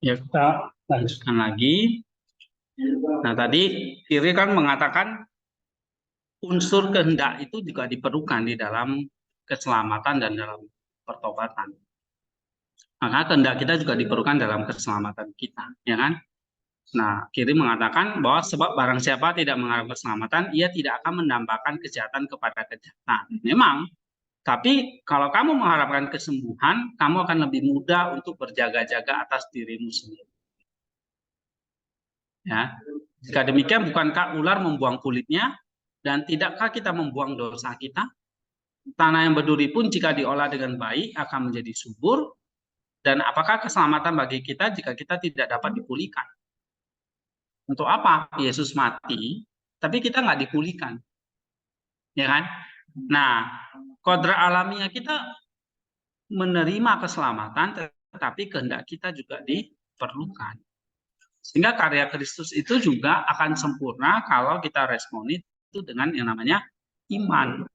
Ya, kita lanjutkan lagi. Nah, tadi Kiri kan mengatakan unsur kehendak itu juga diperlukan di dalam keselamatan dan dalam pertobatan. Maka kehendak kita juga diperlukan dalam keselamatan kita, ya kan? Nah, Kiri mengatakan bahwa sebab barang siapa tidak mengharap keselamatan, ia tidak akan menambahkan kejahatan kepada kejahatan. Memang, tapi kalau kamu mengharapkan kesembuhan, kamu akan lebih mudah untuk berjaga-jaga atas dirimu sendiri. Ya, jika demikian, bukankah ular membuang kulitnya dan tidakkah kita membuang dosa kita? Tanah yang berduri pun jika diolah dengan baik akan menjadi subur. Dan apakah keselamatan bagi kita jika kita tidak dapat dipulihkan? Untuk apa Yesus mati, tapi kita nggak dipulihkan, ya kan? Nah, kodrat alamiah kita menerima keselamatan, tetapi kehendak kita juga diperlukan. Sehingga karya Kristus itu juga akan sempurna kalau kita responi itu dengan yang namanya iman.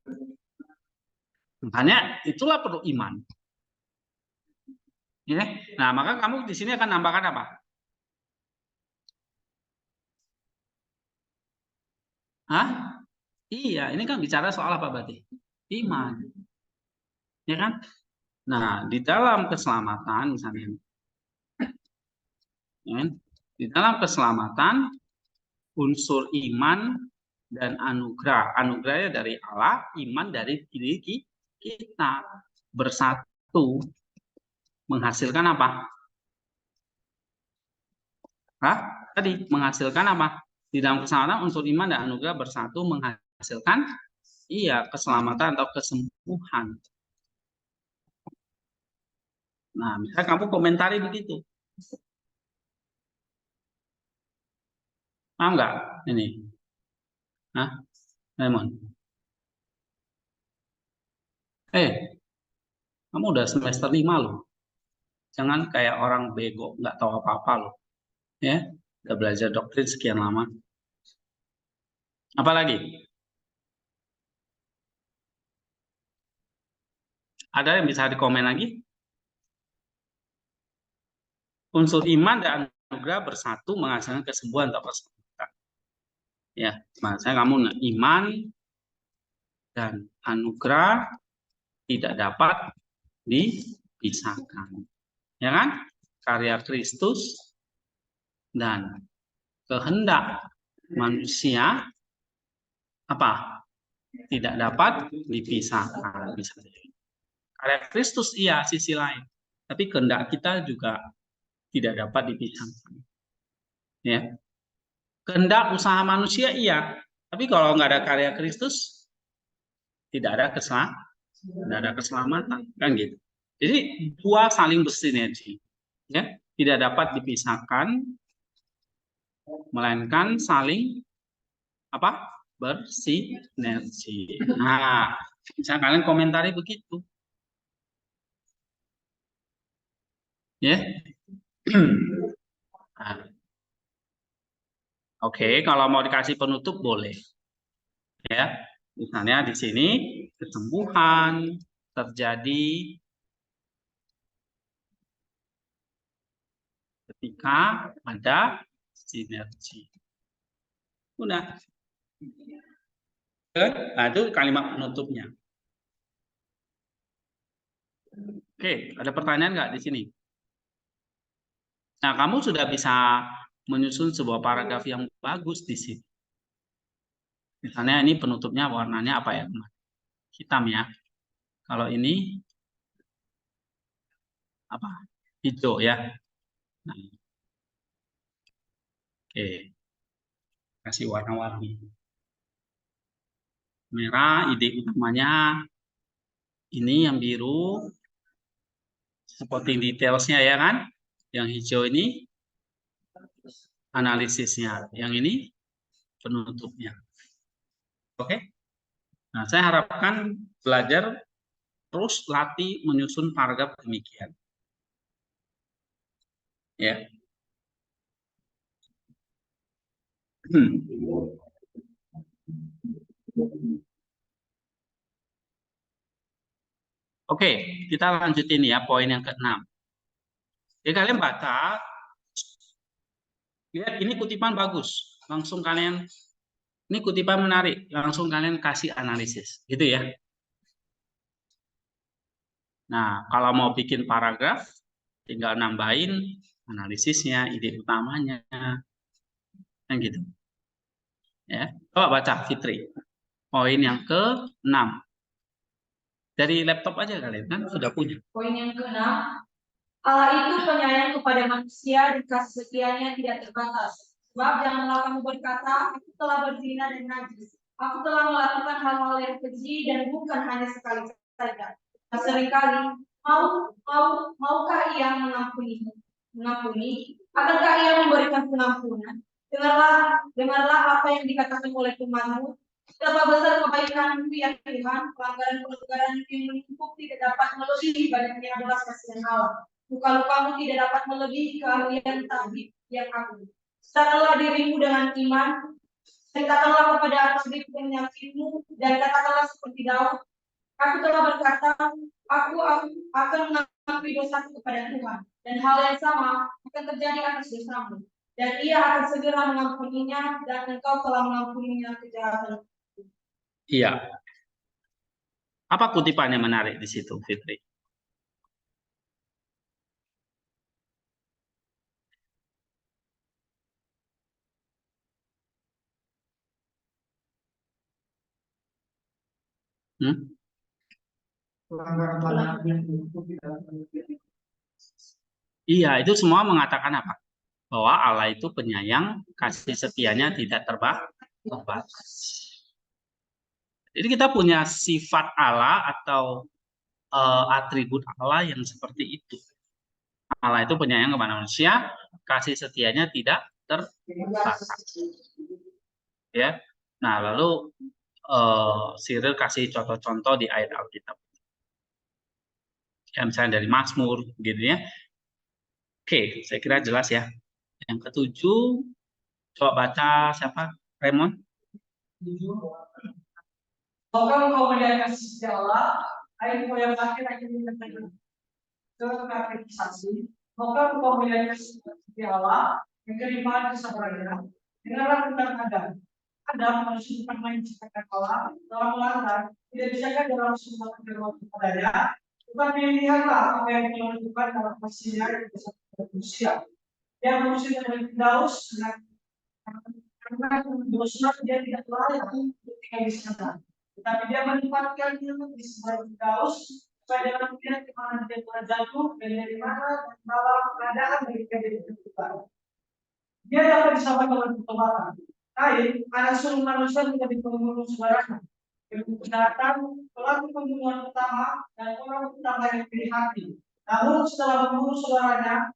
Makanya itulah perlu iman. Ya. Nah, maka kamu di sini akan nambahkan apa? Hah? Iya, ini kan bicara soal apa berarti? Iman. Ya kan? Nah, di dalam keselamatan misalnya, ya, di dalam keselamatan unsur iman dan anugerah. Anugerahnya dari Allah, iman dari diri kita. Bersatu menghasilkan apa? Hah? Tadi menghasilkan apa? Di dalam keselamatan unsur iman dan anugerah bersatu menghasilkan keselamatan atau kesembuhan. Nah, misalnya kamu komentari begitu. Paham nggak ini? Hah? Raymond? Kamu udah semester 5 loh. Jangan kayak orang bego, nggak tahu apa-apa loh. Ya, udah belajar doktrin sekian lama. Apalagi? Ada yang bisa dikomen lagi? Unsur iman dan anugerah bersatu menghasilkan kesembuhan atau keselamatan. Ya, maksudnya kamu iman dan anugerah tidak dapat dipisahkan. Ya kan? Karya Kristus dan kehendak manusia apa? Tidak dapat dipisahkan. Karya Kristus iya sisi lain, tapi kehendak kita juga tidak dapat dipisahkan. Ya, kehendak usaha manusia iya, tapi kalau nggak ada karya Kristus tidak ada keselamatan, kan gitu. Jadi dua saling bersinergi, ya, tidak dapat dipisahkan, melainkan saling apa? Bersinergi. Nah, bisa kalian komentari begitu, ya. Nah, oke, kalau mau dikasih penutup boleh, ya. Misalnya di sini kesembuhan terjadi ketika ada sinergi. Udah. Nah, itu kalimat penutupnya. Oke, ada pertanyaan nggak di sini? Nah, kamu sudah bisa menyusun sebuah paragraf yang bagus di sini. Misalnya ini penutupnya warnanya apa ya? Hitam ya. Kalau ini apa? Hijau ya. Nah, oke, kasih warna-warni. Merah, ide utamanya ini yang biru, supporting detailsnya ya kan? Yang hijau ini analisisnya, yang ini penutupnya. Oke? Nah, saya harapkan belajar terus latih menyusun paragraf demikian. Ya. Oke, kita lanjutin ya poin yang ke-6. Jadi kalian baca Lihat, ini kutipan bagus. Langsung kalian, ini kutipan menarik. Langsung kalian kasih analisis. Gitu ya. Nah, kalau mau bikin paragraf, tinggal nambahin analisisnya, ide utamanya. Nah, gitu. Ya. Coba baca, Fitri. Poin yang ke-6. Dari laptop aja kalian, kan sudah punya. Poin yang ke-6. Allah itu penyayang kepada manusia dan kasih setianya tidak terbatas. Sebab janganlah kamu berkata, aku telah berzina dan najis. Aku telah melakukan hal-hal yang keji dan bukan hanya sekali saja. Nah, seringkali maukah ia mengampuni? Akankah ia memberikan pengampunan? Dengarlah apa yang dikatakan oleh Tuhanmu. Betapa besar kebaikanmu ya Tuhan, pelanggaran yang menumpuk tidak dapat melebihi banyaknya belas kasihan Allah. Luka-lukamu tidak dapat melebihi keahlian tabib yang agung. Serahkanlah dirimu dengan iman, ceritakanlah kepada tabib penyakitmu, dan katakanlah seperti Daud, aku telah berkata, aku akan mengakui dosaku kepada Tuhan, dan hal yang sama akan terjadi atas dosamu. Dan ia akan segera mengampuninya, dan engkau telah mengampuninya kejahatan. Iya. Apa kutipan yang menarik di situ, Fitri? Iya, itu semua mengatakan apa? Bahwa Allah itu penyayang, kasih setianya tidak terbatas. Jadi kita punya sifat Allah atau atribut Allah yang seperti itu. Allah itu penyayang kepada manusia, kasih setianya tidak terbatas. Ya. Nah, lalu Cyril kasih contoh-contoh di ayat Alkitab. Ya, misalnya dari Mazmur, gitu ya. Oke, saya kira jelas ya. Yang ketujuh, coba baca siapa? Raymond? Kalau kau melihat kasih Allah, ayat yang terakhir akan dikatakan saksi. Maka kau melihat kasih Allah, yang kelima kesabarannya. Dengarlah tentang Adam. Adam manusia pernah menciptakan Allah, dalam melanggar, tidak bisakah dalam semua firman kepadanya, tetapi lihatlah apa yang telah dilakukan dalam kasihnya yang besar manusia. Yang manusia yang Daus, karena dosa dia tidak layak untuk tinggal di sana. Tetapi dia menempatkannya di sebuah Daus supaya dalam dia di mana dia telah jatuh dan dari mana dalam keadaan mereka ditentukan. Dia dapat disamakan dengan pertobatan. Kain, anak sulung manusia menjadi pembunuh saudaranya. Kejahatan pelaku pembunuhan pertama dan orang pertama yang pilih hati. Namun setelah membunuh saudaranya,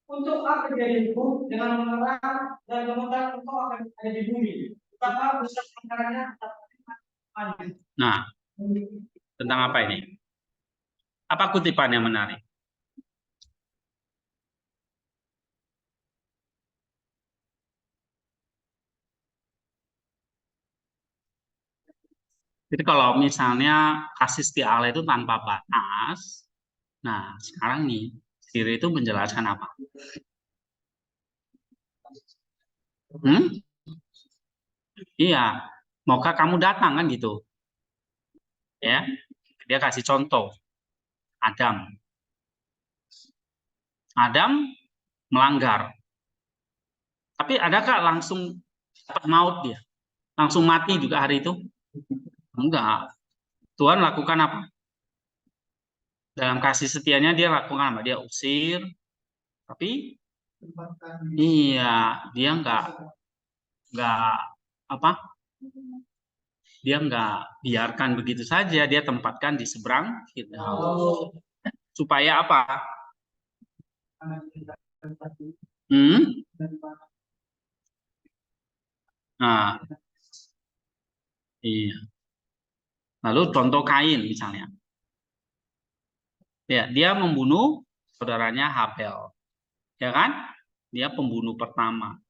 untuk apa dia hidup dengan menerang dan memegang engkau akan ada di bumi. Betapa besar perkaranya. Nah, tentang apa ini? Apa kutipan yang menarik? Jadi kalau misalnya kasih setia Allah itu tanpa batas, nah sekarang nih, Siri itu menjelaskan apa? Iya, maukah kamu datang kan gitu? Ya, dia kasih contoh. Adam melanggar. Tapi adakah langsung maut dia? Langsung mati juga hari itu? Enggak. Tuhan lakukan apa? Dalam kasih setianya dia lakukan apa? Dia usir. Tapi iya, dia enggak apa? Dia enggak biarkan begitu saja, dia tempatkan di seberang Firdaus. Supaya apa? Nah, iya. Lalu contoh Kain misalnya. Ya, dia membunuh saudaranya Habel. Ya kan? Dia pembunuh pertama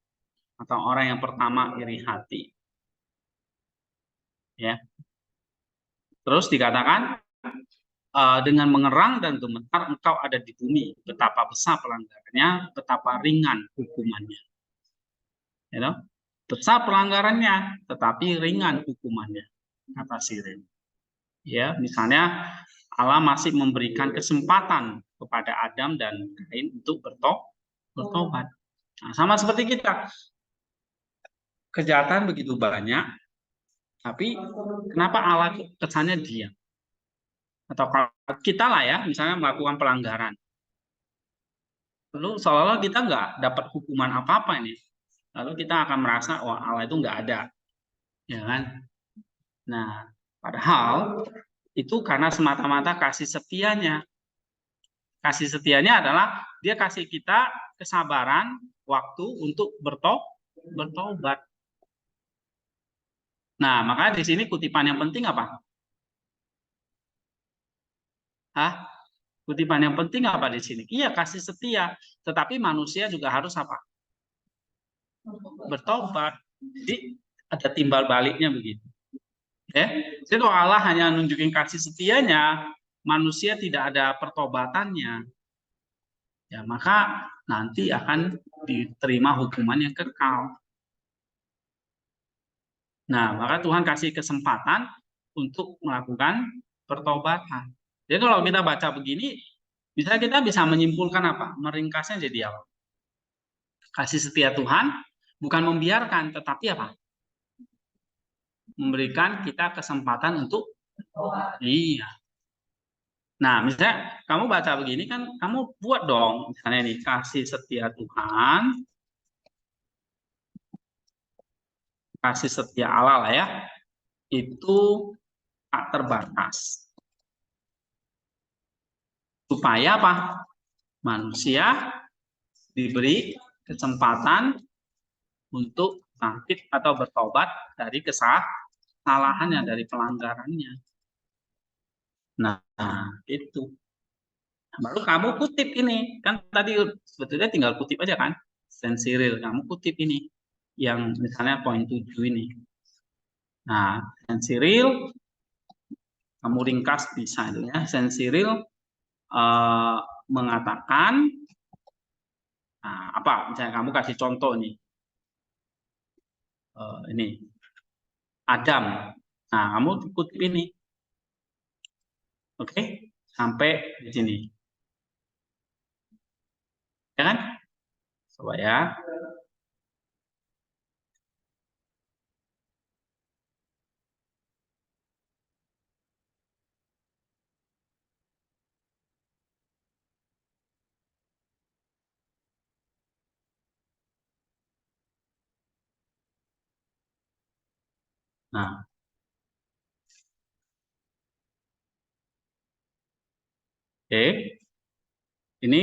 atau orang yang pertama iri hati. Ya. Terus dikatakan dengan mengerang dan gemetar engkau ada di bumi, betapa besar pelanggarannya, betapa ringan hukumannya. you know? Besar pelanggarannya, tetapi ringan hukumannya, kata Sirin. Ya, misalnya Allah masih memberikan kesempatan kepada Adam dan Kain untuk bertobat. Nah, sama seperti kita, kejahatan begitu banyak, tapi kenapa Allah kesannya diam? Atau kita lah ya, misalnya melakukan pelanggaran, lalu seolah-olah kita nggak dapat hukuman apa-apa ini, lalu kita akan merasa wah Allah itu nggak ada, ya kan? Nah, padahal itu karena semata-mata kasih setianya. Kasih setianya adalah dia kasih kita kesabaran, waktu untuk bertobat. Nah, makanya di sini kutipan yang penting apa? Kutipan yang penting apa di sini? Iya, kasih setia. Tetapi manusia juga harus apa? Bertobat. Jadi ada timbal baliknya begitu. Jadi kalau Allah hanya nunjukin kasih setianya, manusia tidak ada pertobatannya, ya maka nanti akan diterima hukuman yang kekal. Nah, maka Tuhan kasih kesempatan untuk melakukan pertobatan. Jadi kalau kita baca begini, kita bisa menyimpulkan apa? Meringkasnya jadi apa? Kasih setia Tuhan bukan membiarkan, tetapi apa? Memberikan kita kesempatan untuk iya. Nah, misalnya kamu baca begini kan, kamu buat dong, misalnya ini kasih setia Tuhan, kasih setia Allah lah ya, itu tak terbatas. Supaya apa? Manusia diberi kesempatan untuk bangkit atau bertobat dari kesalahannya, dari pelanggarannya. Nah, itu. Baru kamu kutip ini. Kan tadi sebetulnya tinggal kutip aja kan. Sensiril, kamu kutip ini. Yang misalnya poin 7 ini. Nah, sensiril, kamu ringkas bisa itu ya. Sensiril mengatakan, nah, apa? Misalnya kamu kasih contoh nih. Ini Adam. Nah, kamu kutip ini. Oke, sampai di sini. Ya kan? Coba ya. Nah, oke. Ini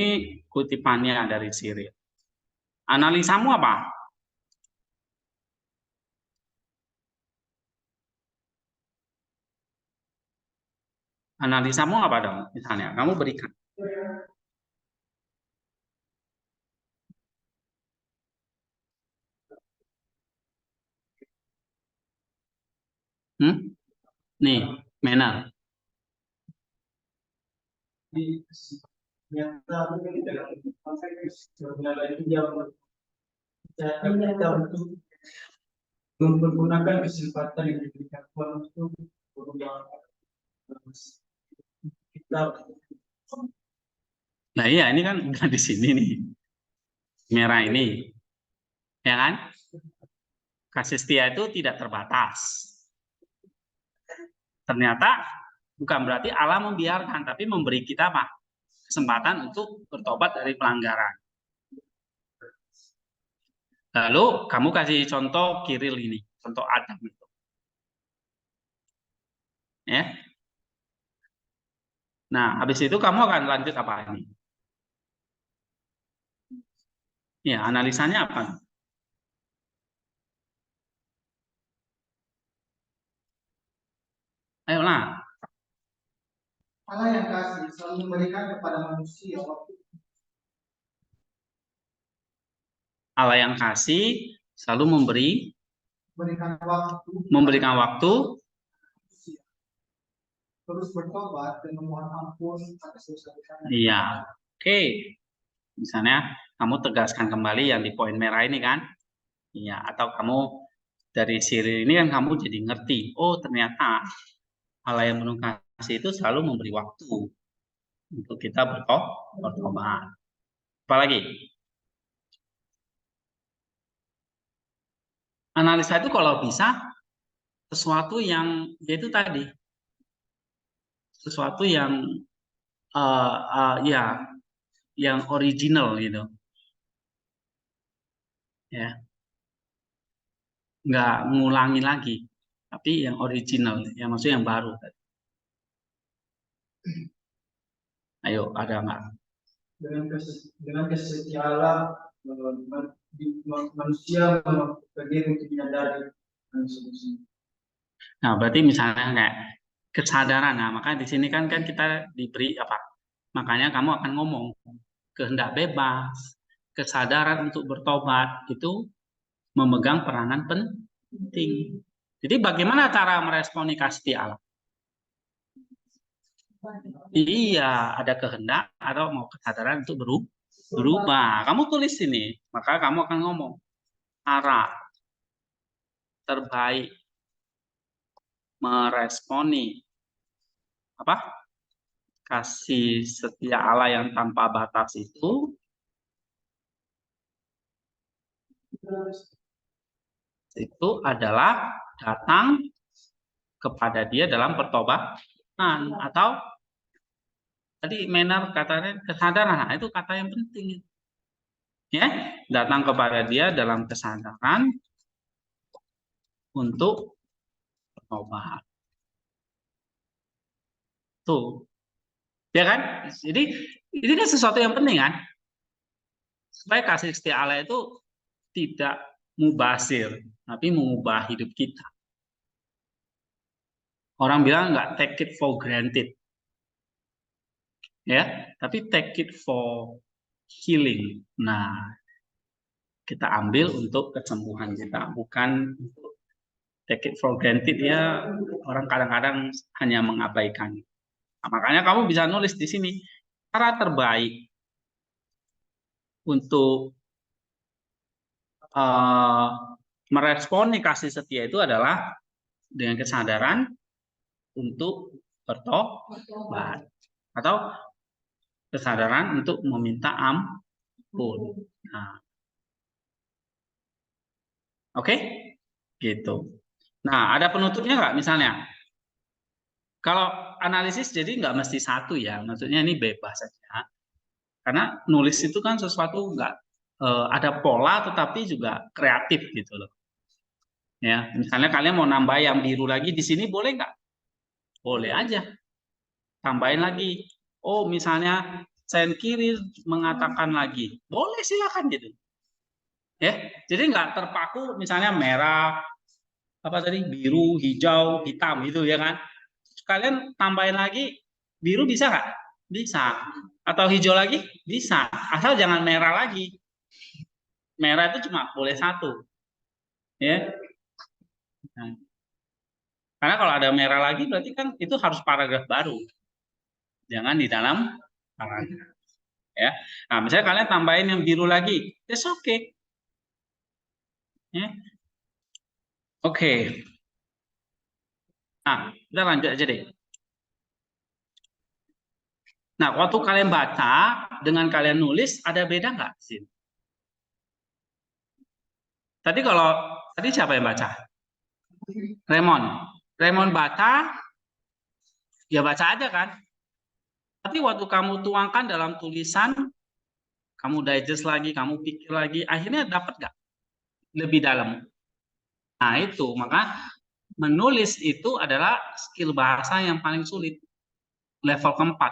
kutipannya dari Siril. Analisamu apa? Analisamu apa dong? Misalnya, kamu berikan. Nih, Menal. Mempergunakan kesempatan yang diberikan Tuhan untuk berubah kita. Nah iya, ini kan udah di sini nih, merah ini, ya kan? Kasih setia itu tidak terbatas. Ternyata bukan berarti Allah membiarkan, tapi memberi kita apa? Kesempatan untuk bertobat dari pelanggaran. Lalu kamu kasih contoh Kiril ini, contoh Adam itu. Ya. Nah, habis itu kamu akan lanjut apa ini? Ya, analisanya apa? Ayolah. Allah yang kasih selalu memberikan kepada manusia waktu. Allah yang kasih selalu memberikan waktu terus bertobat dan memohon ampun atas dosa-dosa. Iya. Oke. Misalnya kamu tegaskan kembali yang di poin merah ini kan. Ya, atau kamu dari siri ini kan kamu jadi ngerti, oh ternyata Allah yang penuh kasih itu selalu memberi waktu untuk kita bertobat. Apalagi analisa itu kalau bisa sesuatu yang yaitu tadi sesuatu yang ya yang original gitu, ya nggak ngulangi lagi, tapi yang original, yang maksudnya yang baru. Ayo, ada nggak? Dengan kesetia Allah, manusia berdiri untuk menyadari. Nah, berarti misalnya kayak kesadaran. Nah, maka di sini kan kita diberi apa? Makanya kamu akan ngomong kehendak bebas, kesadaran untuk bertobat itu memegang peranan penting. Jadi bagaimana cara meresponi kasih Allah? Iya, ada kehendak atau mau kesadaran untuk berubah. Kamu tulis ini, maka kamu akan ngomong cara terbaik meresponi apa? Kasih setia Allah yang tanpa batas itu adalah datang kepada dia dalam pertobatan, atau tadi Menar katanya kesadaran. Nah, itu kata yang penting, ya, datang kepada dia dalam kesadaran untuk bertobat. Tuh, ya kan? Jadi ini kan sesuatu yang penting kan, supaya kasih setia Allah itu tidak mubazir, tapi mengubah hidup kita. Orang bilang nggak take it for granted, ya, tapi take it for healing. Nah, kita ambil untuk kesembuhan kita, bukan untuk take it for granted, ya. Orang kadang-kadang hanya mengabaikan. Nah, makanya kamu bisa nulis di sini cara terbaik untuk meresponi kasih setia itu adalah dengan kesadaran untuk bertobat atau kesadaran untuk meminta ampun. Nah, oke, gitu. Nah, ada penutupnya nggak misalnya? Kalau analisis jadi nggak mesti satu ya, maksudnya ini bebas saja. Karena nulis itu kan sesuatu nggak ada pola, tetapi juga kreatif gitu loh. Ya, misalnya kalian mau nambah yang biru lagi di sini boleh nggak? Boleh aja. Tambahin lagi. Oh, misalnya sen kiri mengatakan lagi, boleh silakan gitu. Ya, jadi nggak terpaku misalnya merah, apa tadi biru, hijau, hitam itu ya kan? Kalian tambahin lagi biru bisa nggak? Bisa. Atau hijau lagi? Bisa. Asal jangan merah lagi. Merah itu cuma boleh satu. Ya. Nah, karena kalau ada merah lagi berarti kan itu harus paragraf baru. Jangan di dalam paragraf. Ya. Nah, misalnya kalian tambahin yang biru lagi, it's okay. Ya. Oke. Nah, kita lanjut aja deh. Nah, waktu kalian baca dengan kalian nulis ada beda nggak sih? Tadi siapa yang baca? Raymond baca, ya baca aja kan. Tapi waktu kamu tuangkan dalam tulisan, kamu digest lagi, kamu pikir lagi, akhirnya dapat nggak lebih dalam? Nah itu, maka menulis itu adalah skill bahasa yang paling sulit, level keempat.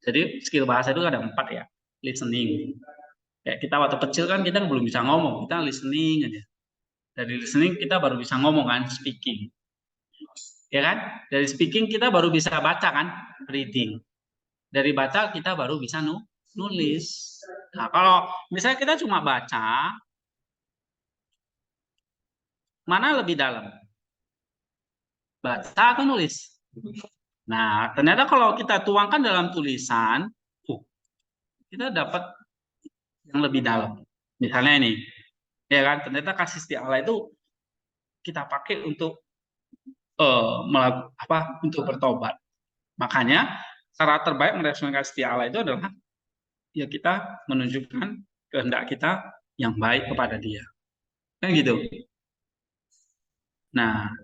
Jadi skill bahasa itu ada 4 ya, listening. Kayak kita waktu kecil kan kita belum bisa ngomong, kita listening aja. Dari listening kita baru bisa ngomong kan, speaking. Ya kan? Dari speaking kita baru bisa baca kan, reading. Dari baca kita baru bisa nulis. Nah, kalau misalnya kita cuma baca, mana lebih dalam? Baca atau nulis? Nah, ternyata kalau kita tuangkan dalam tulisan, kita dapat yang lebih dalam. Misalnya ini, Ya kan? Ternyata kasih setia Allah itu kita pakai untuk untuk bertobat. Makanya cara terbaik merespon kasih setia Allah itu adalah ya kita menunjukkan kehendak kita yang baik kepada Dia. Kan gitu. Nah,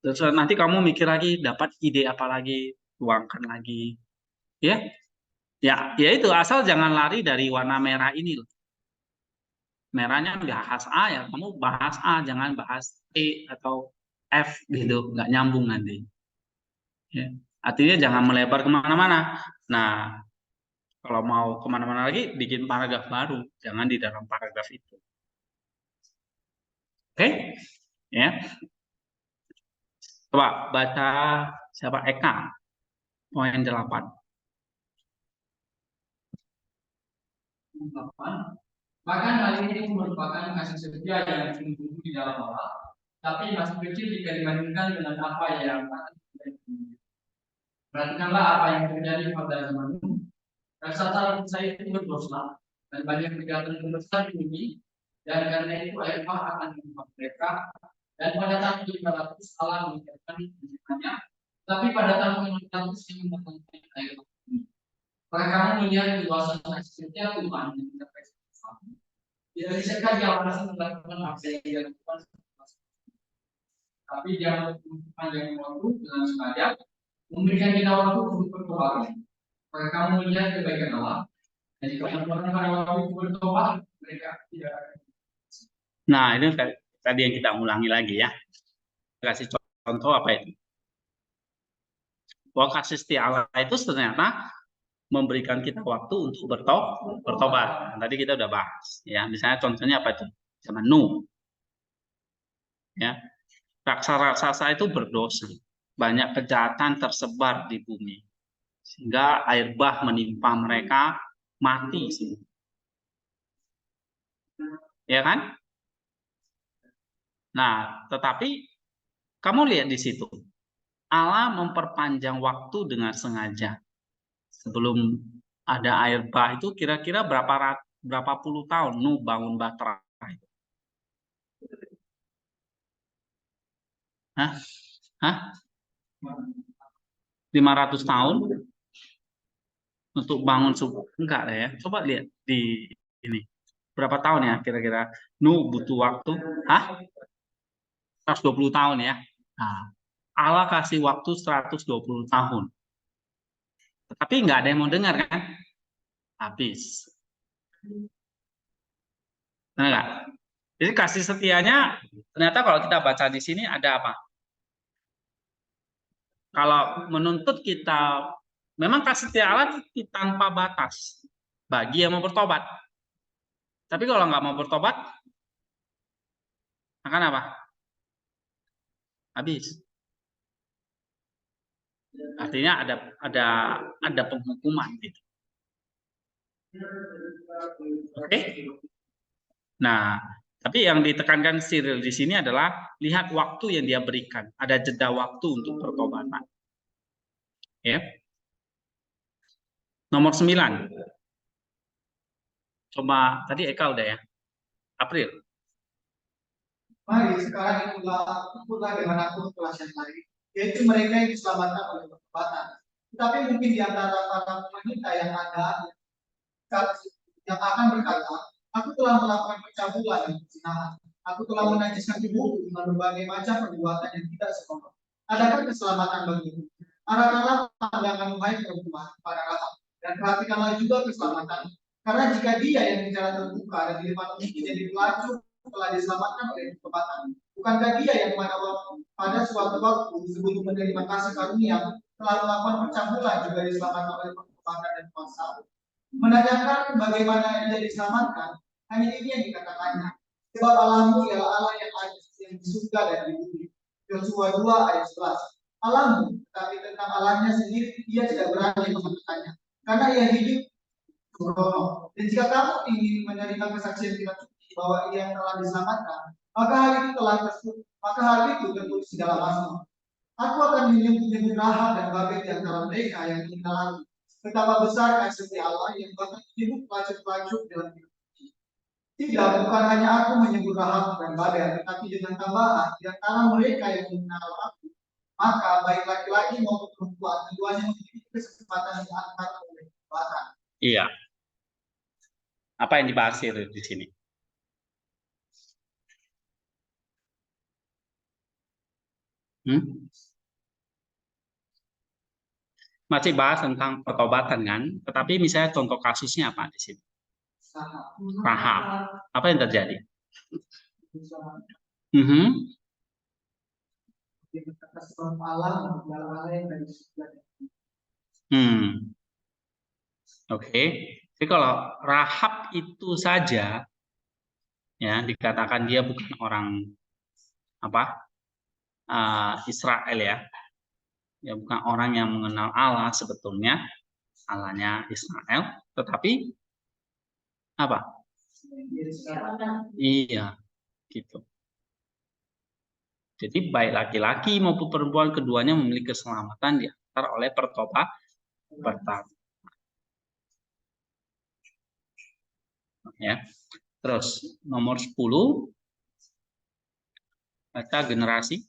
terus nanti kamu mikir lagi, dapat ide apa lagi, tuangkan lagi. Ya, ya itu asal jangan lari dari warna merah ini loh. Merahnya bahas A ya, kamu bahas A, jangan bahas E atau F gitu, nggak nyambung nanti. Ya. Artinya jangan melebar kemana-mana. Nah, kalau mau kemana-mana lagi, bikin paragraf baru, jangan di dalam paragraf itu. Oke, ya. Coba baca siapa Eka, poin 8. Bahkan hal ini merupakan kasih setia yang tumbuh di dalam Allah, tapi masih kecil jika dibandingkan dengan apa yang akan terjadi. Perhatikanlah apa yang terjadi pada zaman Nuh. Raksasa saya itu berdosa dan banyak kejahatan besar di bumi, dan karena itu air bah akan menimpa mereka. Dan pada tahun 500 Allah mengirimkan hujannya, tapi pada tahun 600 yang mendatangkan air bah. Maka kamu melihat luasan kasih setia Tuhan yang tidak bersama. Tidak bisakah dia langsung melakukan apa yang dia lakukan, tapi dia panjang waktu dengan sengaja memberikan kita waktu untuk bertobat. Maka kamu melihat kebaikan Allah, dan jika orang pada waktu itu bertobat, mereka tidak akan. Nah, ini tadi yang kita ulangi lagi ya. Kasih contoh apa itu? Bahwa kasih setia Allah itu ternyata memberikan kita waktu untuk bertobat. Nah, tadi kita udah bahas ya. Misalnya contohnya apa itu? Zaman Nuh. Ya. Raksasa-raksasa itu berdosa. Banyak kejahatan tersebar di bumi. Sehingga air bah menimpa mereka, mati semua. Ya kan? Nah, tetapi kamu lihat di situ. Allah memperpanjang waktu dengan sengaja. Sebelum ada air bah itu kira-kira berapa puluh tahun Nuh bangun Batra itu. Hah? 500 tahun untuk bangun subuh? Enggak lah ya. Coba lihat di ini. Berapa tahun ya kira-kira Nuh butuh waktu? 120 tahun ya. Nah, Allah kasih waktu 120 tahun. Tapi nggak ada yang mau dengar kan? Habis. Enggak. Jadi kasih setianya ternyata kalau kita baca di sini ada apa? Kalau menuntut kita, memang kasih setia Allah tanpa batas bagi yang mau bertobat. Tapi kalau nggak mau bertobat, akan apa? Habis. Artinya ada penghukuman gitu. Oke? Nah, tapi yang ditekankan Cyril di sini adalah lihat waktu yang dia berikan. Ada jeda waktu untuk pertobatan. Ya. Nomor 9. Coba tadi Eka udah ya. April. Mari sekarang ikutlah dengan aku kelas yang lain, yaitu mereka yang diselamatkan oleh pertobatan. Tetapi mungkin di antara para wanita yang ada yang akan berkata, aku telah melakukan pencabulan dan perzinahan. Aku telah menajiskan tubuhku dengan berbagai macam perbuatan yang tidak senonoh. Adakah keselamatan bagimu? Arahkanlah pandangan hai perempuan pada Rahab, dan perhatikanlah juga keselamatan. Karena jika dia yang bicara terbuka dan di depan umum menjadi pelacur telah diselamatkan oleh pertobatan, bukankah dia yang pada suatu waktu sebelum menerima kasih karunia telah melakukan pencabulan juga diselamatkan oleh pertobatan dan kuasa? Menanyakan bagaimana dia diselamatkan, hanya ini yang dikatakannya. Sebab Allahmu ialah Allah yang ada yang di surga dan di bumi. Yosua 2 ayat 11. Allahmu, tetapi tentang Allahnya sendiri ia tidak berani mengatakannya, karena ia hidup sembrono. Dan jika kamu ingin menerima kesaksian kita bahwa ia telah diselamatkan, maka hal itu tertulis di dalam Mazmur. Aku akan menyebut Rahab dan Babel di antara mereka yang tinggal lagi. Betapa besar kasih Allah yang bahkan hidup pelacur-pelacur dalam hidup. Tidak, bukan hanya aku menyebut Rahab dan Babel, tetapi dengan tambahan di antara mereka yang mengenal aku, maka baik laki-laki maupun perempuan keduanya memiliki kesempatan yang diangkat oleh perbuatan. Iya. Apa yang dibahas di sini? Masih bahas tentang pertobatan kan? Tetapi misalnya contoh kasusnya apa di sini? Rahab. Apa yang terjadi? Oke. Jadi kalau Rahab itu saja, ya dikatakan dia bukan orang Israel ya bukan orang yang mengenal Allah sebetulnya, Allahnya Israel, tetapi apa? Iya, gitu. Jadi baik laki-laki maupun perempuan keduanya memiliki keselamatan diantar oleh pertobatan. Ya. Terus nomor 10 baca generasi.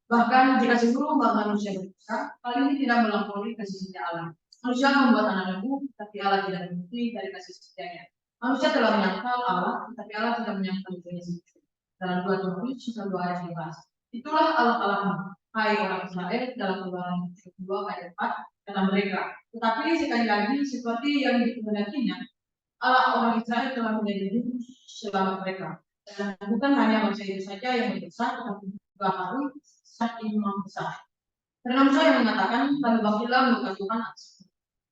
Bahkan jika seluruh umat manusia berdosa, hal ini tidak melampaui kasih setia Allah. Manusia membuat anak lembu, tapi Allah tidak berhenti dari kasih setianya. Manusia telah menyangkal Allah, tapi Allah tidak menyangkal dirinya sendiri. Dalam 2 Timotius 1 ayat 15. Itulah Allah-Allahmu, hai orang Israel, dalam Keluaran 2 ayat 4, kata mereka. Tetapi sekali lagi, seperti yang dikehendakinya, Allah orang Israel telah menjadi juru selamat mereka. Dan bukan hanya bangsa itu saja yang berdosa, tetapi juga Harun sang imam besar. Karena Musa yang mengatakan, lalu bangkitlah murka Tuhan atas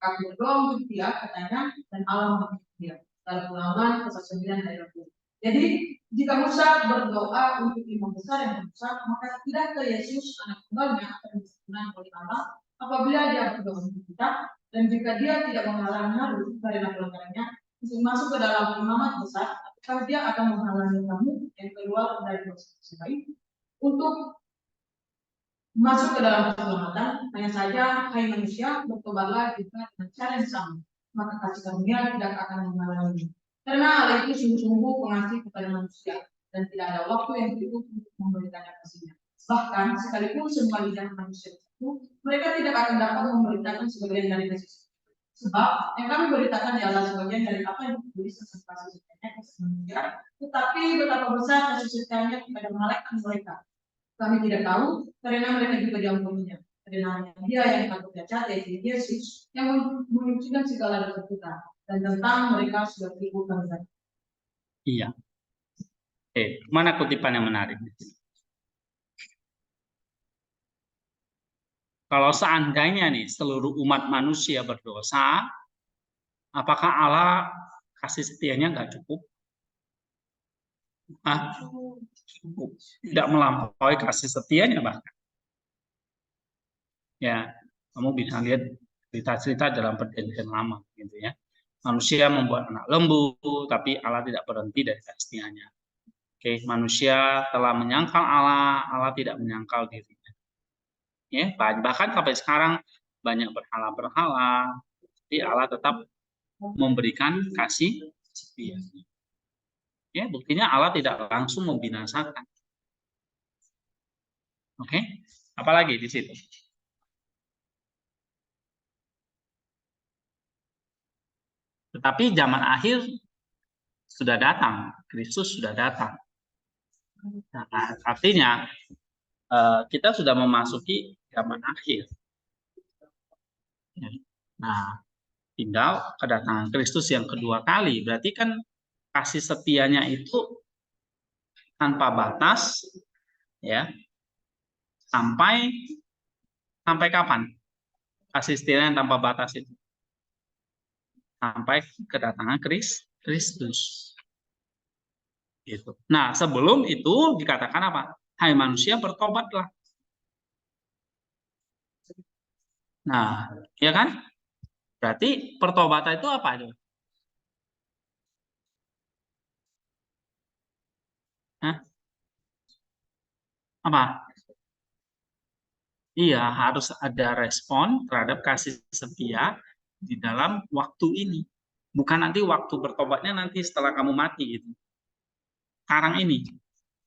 kami berdoa untuk dia, katanya, dan Allah menghakimi dia. Dalam Ulangan pasal 9 ayat 20. Jadi jika Musa berdoa untuk imam besar yang besar, maka tidak ke Yesus anak tunggalnya akan disempurnakan oleh Allah apabila dia berdoa untuk kita, dan jika dia tidak menghalangi Harun karena pelanggarannya untuk masuk ke dalam imamat besar, apakah dia akan menghalangi kamu yang keluar dari dosa lain untuk masuk ke dalam keselamatan? Hanya saja, hai manusia, bertobatlah juga dengan cara yang sama, maka kasih karunia tidak akan menghalangi. Karena Allah itu sungguh-sungguh pengasih kepada manusia, dan tidak ada waktu yang cukup untuk memberikan kasihnya. Bahkan, sekalipun semua lidah manusia itu, mereka tidak akan dapat memberitakan sebagian dari kasih. Sebab yang kami beritakan adalah sebagian dari apa yang ditulis tentang kasih setianya ke manusia, tetapi betapa besar kasih setianya kepada malaikat mereka kami tidak tahu, karena mereka juga diampuninya. Karena dia yang takut cacat, yaitu Yesus, yang menyucikan segala dosa kita, dan tentang mereka sudah dikubur. Iya. Mana kutipan yang menarik? Kalau seandainya nih seluruh umat manusia berdosa, apakah Allah kasih setianya nggak cukup? Cukup. Tidak melampaui kasih setianya bahkan. Ya, kamu bisa lihat cerita-cerita dalam perjanjian lama, gitu ya. Manusia membuat anak lembu, tapi Allah tidak berhenti dari kasih setianya. Oke, manusia telah menyangkal Allah, Allah tidak menyangkal dirinya. Ya, bahkan sampai sekarang banyak berhala-berhala, tapi Allah tetap memberikan kasih setia. Ya, buktinya Allah tidak langsung membinasakan. Oke, apalagi di situ? Tetapi zaman akhir sudah datang, Kristus sudah datang. Nah, artinya kita sudah memasuki zaman akhir. Nah, tinggal kedatangan Kristus yang kedua kali. Berarti kan kasih setianya itu tanpa batas, ya. Sampai kapan? Kasih setianya tanpa batas itu sampai kedatangan Kristus. Gitu. Nah, sebelum itu dikatakan apa? Hai manusia, bertobatlah. Nah, ya kan? Berarti pertobatan itu apa itu? Hah? Apa? Iya, harus ada respon terhadap kasih setia di dalam waktu ini. Bukan nanti waktu bertobatnya nanti setelah kamu mati gitu. Sekarang ini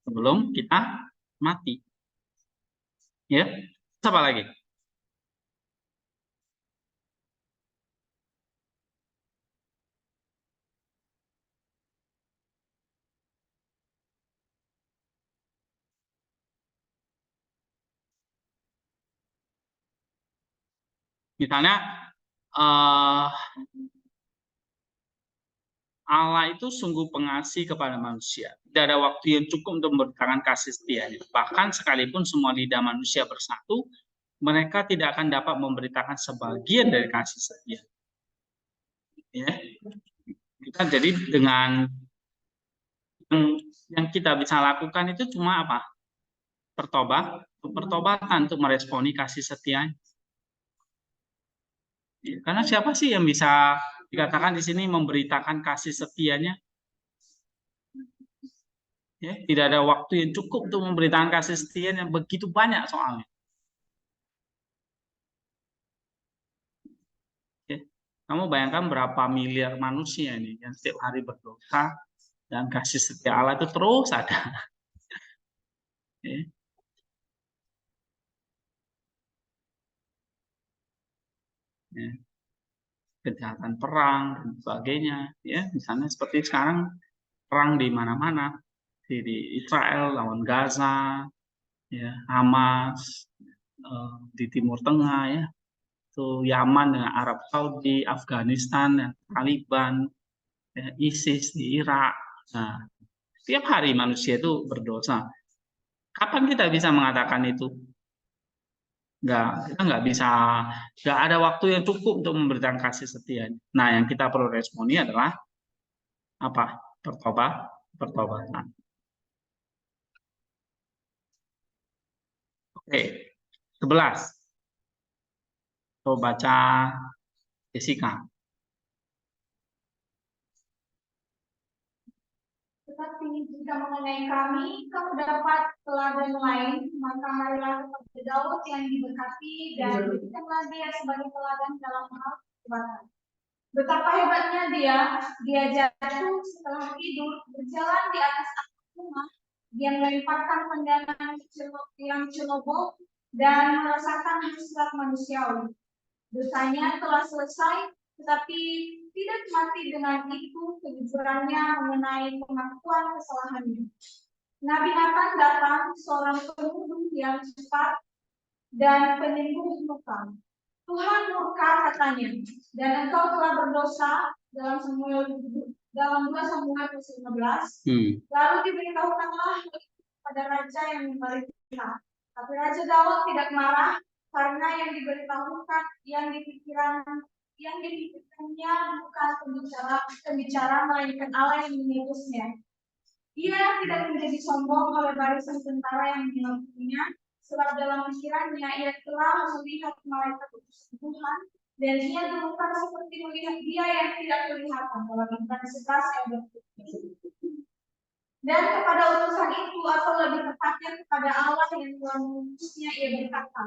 sebelum kita mati. Ya. Apa lagi? Misalnya Allah itu sungguh pengasih kepada manusia. Tidak ada waktu yang cukup untuk memberitakan kasih setianya. Bahkan sekalipun semua lidah manusia bersatu, mereka tidak akan dapat memberitakan sebagian dari kasih setia. Ya. Kita jadi dengan yang kita bisa lakukan itu cuma apa? Pertobatan untuk meresponi kasih setianya. Ya, karena siapa sih yang bisa dikatakan di sini memberitakan kasih setianya? Ya, tidak ada waktu yang cukup untuk memberitakan kasih setia yang begitu banyak soalnya. Ya, kamu bayangkan berapa miliar manusia ini yang setiap hari berdosa dan kasih setia Allah itu terus ada. Ya. Ya. Kejahatan perang dan sebagainya. Ya, misalnya seperti sekarang perang di mana-mana, di Israel lawan Gaza, ya, Hamas di Timur Tengah, ya, itu Yaman dengan Arab Saudi, Afghanistan dan Taliban, ya, ISIS di Irak. Nah, setiap hari manusia itu berdosa. Kapan kita bisa mengatakan itu? Kita nggak bisa, nggak ada waktu yang cukup untuk memberikan kasih setia. Nah, yang kita perlu responi adalah apa? Pertobatan. Oke, 11. Coba baca Jessica. Tetapi jika mengenai kami, kamu dapat teladan lain, maka marilah kepada Daud yang diberkati dan berikanlah dia sebagai teladan dalam hal pertobatan. Betapa hebatnya dia jatuh setelah tidur, berjalan di atas atap rumah, dia melemparkan pandangan yang ceroboh dan merasakan hasrat manusiawi. Dosanya telah selesai, tetapi tidak mati dengan itu kejujurannya mengenai pengakuan kesalahannya. Nabi Nathan datang, seorang penuduh yang cepat dan penyembuh luka. Tuhan murka katanya, dan engkau telah berdosa dalam 2 Samuel 15. Lalu diberitahukanlah pada raja yang memerintah. Tapi Raja Daud tidak marah karena yang diberitahukan, yang dipikirkannya bukan pembicara melainkan Allah yang mengutusnya. Ia tidak menjadi sombong oleh barisan tentara yang mengikutinya, sebab dalam pikirannya ia telah melihat malaikat Tuhan, dan ia gemetar seperti melihat dia yang tidak kelihatan. Dalam Ibrani 11 ayat 20. Dan kepada utusan itu, atau lebih tepatnya kepada Allah yang telah mengutusnya, ia berkata,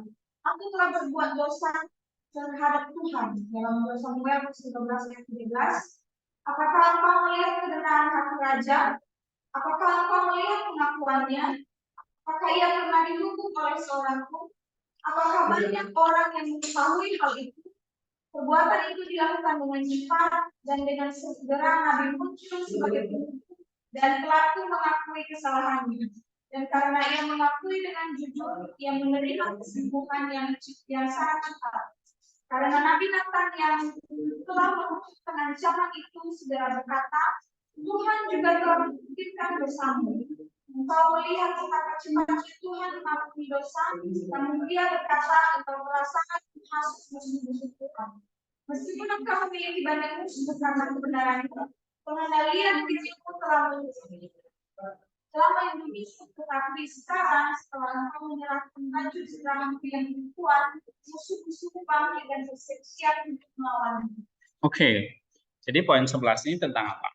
aku telah berbuat dosa terhadap Tuhan. Dalam 2 Samuel 13 ayat 13. Apakah engkau melihat kebenaran hati raja? Apakah engkau melihat pengakuannya? Apakah ia pernah dihukum oleh seorang pun? Apakah banyak orang yang mengetahui hal itu? Perbuatan itu dilakukan dengan cepat dan dengan segera Nabi muncul sebagai penutup dan pelaku mengakui kesalahannya. Dan karena ia mengakui dengan jujur, ia menerima kesembuhan yang sangat cepat. Karena Nabi Nathan yang telah mengucapkan ancaman itu segera berkata, Tuhan juga telah membuktikan dosamu. Engkau melihat betapa cepatnya Tuhan mengampuni dosa, namun dia berkata, engkau merasakan kasus musuh-musuh Tuhan. Meskipun engkau memiliki banyak musuh karena kebenaran itu, pengendalian dirimu telah muncul. Selama Indonesia, tetapi sekarang setelah engkau menyerahkan baju seranganmu yang kuat, musuh-musuh bangkit dan bersiap untuk melawanmu. Oke, jadi poin 11 ini tentang apa?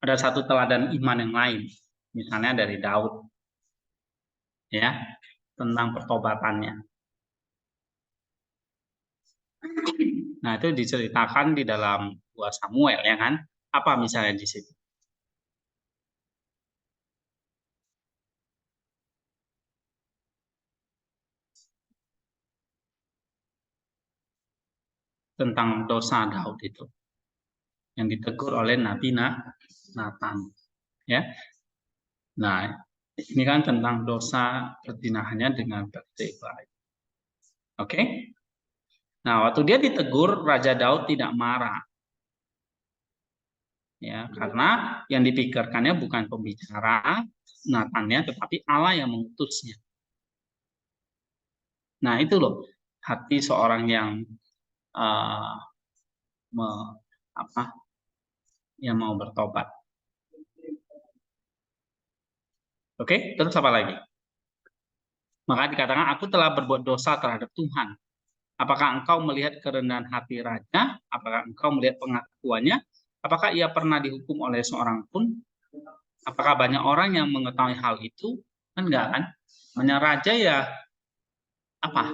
Ada satu teladan iman yang lain, misalnya dari Daud, ya, tentang pertobatannya. Nah, itu diceritakan di dalam 2 Samuel, ya kan? Apa misalnya di situ? Tentang dosa Daud itu yang ditegur oleh Nabi Nathan, ya. Nah, ini kan tentang dosa perzinahannya dengan Bathsheba. Oke? Nah, waktu dia ditegur, Raja Daud tidak marah. Ya, karena yang dipikirkannya bukan pembicara Nathan-nya, tetapi Allah yang mengutusnya. Nah, itu loh hati seorang yang uh, me, apa, yang mau bertobat. Oke, terus apa lagi? Maka dikatakan, aku telah berbuat dosa terhadap Tuhan. Apakah engkau melihat kerendahan hati raja? Apakah engkau melihat pengakuannya? Apakah ia pernah dihukum oleh seorang pun? Apakah banyak orang yang mengetahui hal itu? Kan enggak kan? Hanya raja ya apa?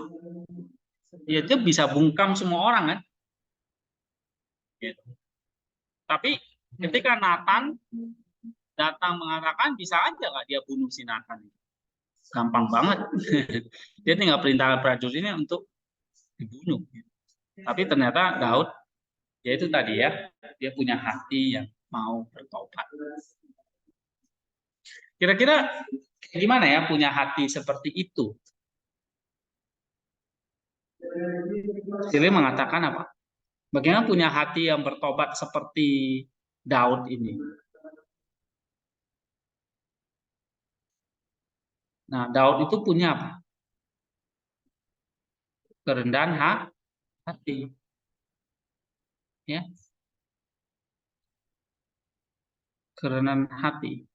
Ya dia bisa bungkam semua orang kan? Gitu. Tapi ketika Nathan datang mengatakan, bisa aja nggak dia bunuh si Nathan? Gampang banget. Dia tinggal perintah prajuritnya untuk dibunuh. Tapi ternyata Daud, ya itu tadi ya, dia punya hati yang mau bertobat. Kira-kira gimana ya punya hati seperti itu? Sili mengatakan apa? Bagaimana punya hati yang bertobat seperti Daud ini? Nah, Daud itu punya apa? Kerendahan hati. Ya, kerendahan hati.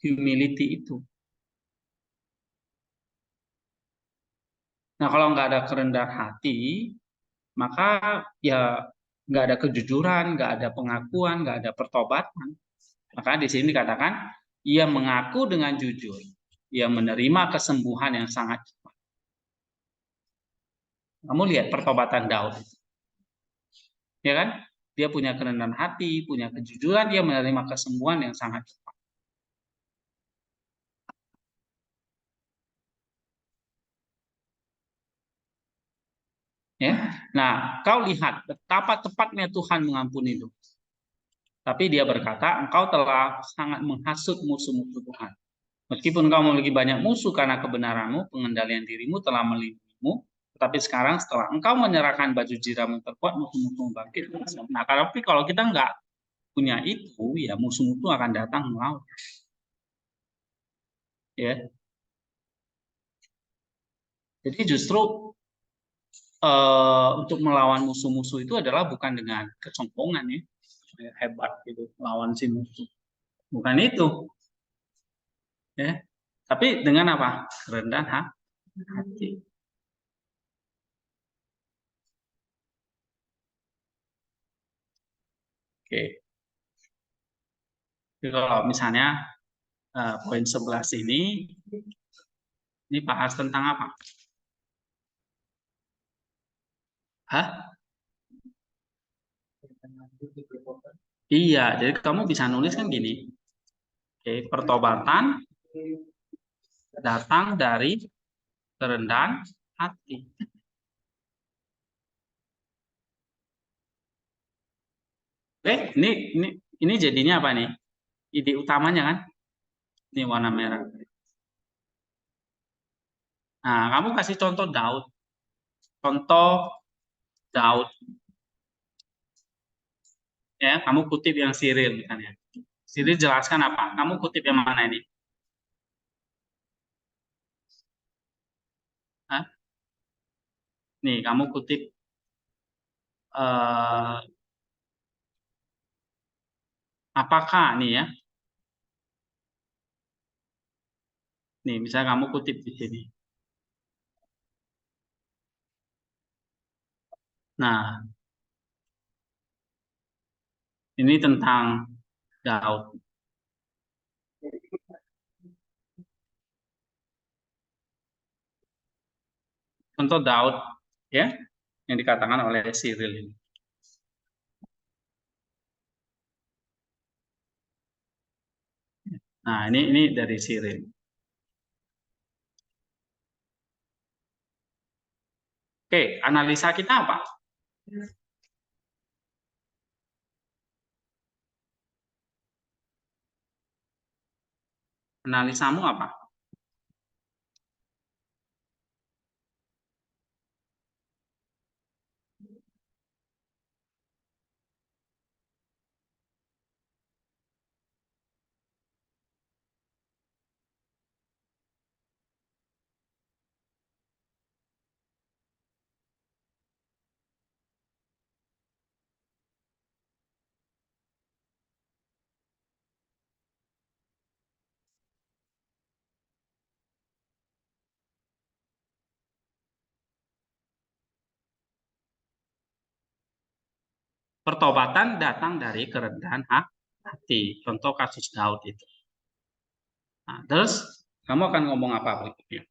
Humility itu. Nah, kalau nggak ada kerendahan hati, maka ya nggak ada kejujuran, nggak ada pengakuan, nggak ada pertobatan. Maka di sini dikatakan, ia mengaku dengan jujur. Ia menerima kesembuhan yang sangat cepat. Kamu lihat pertobatan Daud. Ya kan? Dia punya kerendahan hati, punya kejujuran, dia menerima kesembuhan yang sangat cepat. Ya. Nah, kau lihat betapa cepatnya Tuhan mengampuni itu. Tapi dia berkata, engkau telah sangat menghasut musuh-musuh Tuhan. Meskipun engkau memiliki banyak musuh karena kebenaranmu, pengendalian dirimu telah melindungimu, tetapi sekarang setelah engkau menyerahkan baju jiramu terkuat, musuh-musuh bangkit. Nah, tapi kalau kita nggak punya itu, ya musuh-musuh akan datang melawan. Ya. Jadi justru untuk melawan musuh-musuh itu adalah bukan dengan kesombongan ya, hebat gitu melawan si musuh, bukan itu, ya. Tapi dengan apa? Kerendahan hati. Oke. Jadi kalau misalnya poin 11 ini bahas tentang apa? Hah? Iya, jadi kamu bisa nulis kan gini. Oke, pertobatan datang dari kerendahan hati. Oke, ini jadinya apa nih? Ide utamanya kan? Ini warna merah. Nah, kamu kasih contoh Daud. Contoh Daud. Ya, kamu kutip yang Siril misalnya. Siril jelaskan apa? Kamu kutip yang mana ini? Hah? Nih, kamu kutip apakah nih ya? Nih, misalnya kamu kutip di sini. Nah, ini tentang Daud. Contoh Daud, ya. yang dikatakan oleh Cyril ini. Nah, ini dari Cyril. Oke, analisa kita apa? Analisamu apa? Pertobatan datang dari kerendahan hati. Contoh kasus Daud itu. Nah, terus kamu akan ngomong apa berikutnya?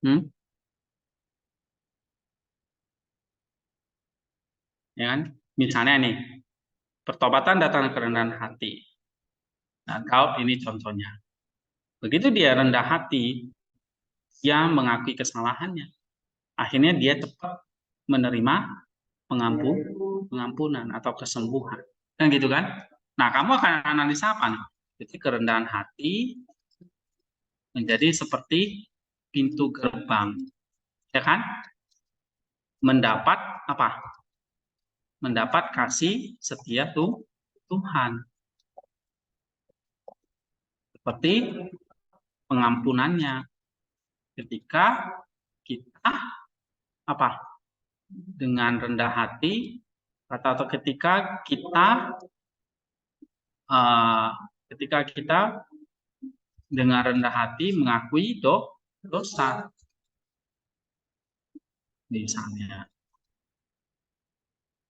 Hmm? Ya kan? Misalnya nih, pertobatan datang dari kerendahan hati. Nah, Daud ini contohnya. Begitu dia rendah hati, dia mengakui kesalahannya. Akhirnya dia cepat menerima pengampunan atau kesembuhan. Kan gitu kan? Nah, kamu akan analisa apa nih? Jadi kerendahan hati menjadi seperti pintu gerbang, ya kan? Mendapat apa? Mendapat kasih setia Tuhan. Seperti pengampunannya ketika kita apa? Dengan rendah hati atau ketika kita dengan rendah hati mengakui dosa, misalnya